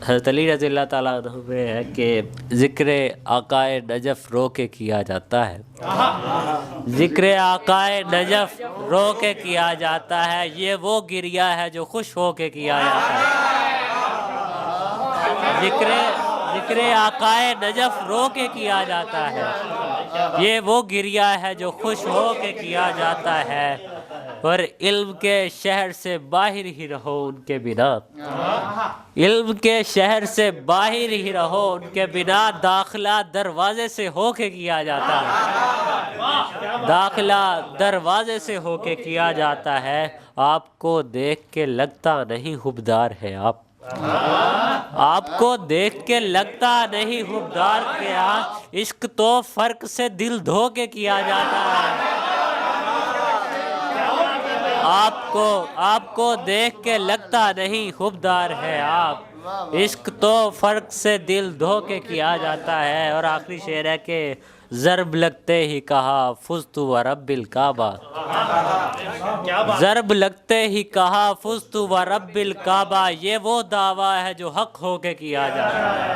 حضرت علی رضی اللہ تعالیٰ عنہ میں ہے کہ ذکر آقائے نجف رو کے کیا جاتا ہے، ذکر آقائے نجف رو کے کیا جاتا ہے، یہ وہ گریہ ہے جو خوش ہو کے کیا جاتا ہے۔ ذکر آقائے نجف رو کے کیا جاتا ہے، یہ وہ گریہ ہے جو خوش ہو کے کیا جاتا ہے، اور علم کے شہر سے باہر ہی رہو ان کے بنا، علم کے شہر سے باہر ہی رہو ان کے بنا، داخلہ دروازے سے ہو کے کیا جاتا ہے، داخلہ دروازے سے ہو کے کیا جاتا ہے۔ آپ کو دیکھ کے لگتا نہیں حبدار ہے آپ کو دیکھ کے لگتا نہیں حبدار کے عشق تو فرق سے دل دھو کے کیا جاتا ہے، آپ کو دیکھ کے لگتا نہیں حبدار ہے آپ، عشق تو فرق سے دل دھو کے کیا جاتا ہے۔ اور آخری شعر ہے کہ ضرب لگتے ہی کہا فزت ورب الکعبہ، ضرب لگتے ہی کہا فزت ورب الکعبہ، یہ وہ دعویٰ ہے جو حق ہو کے کیا جاتا ہے۔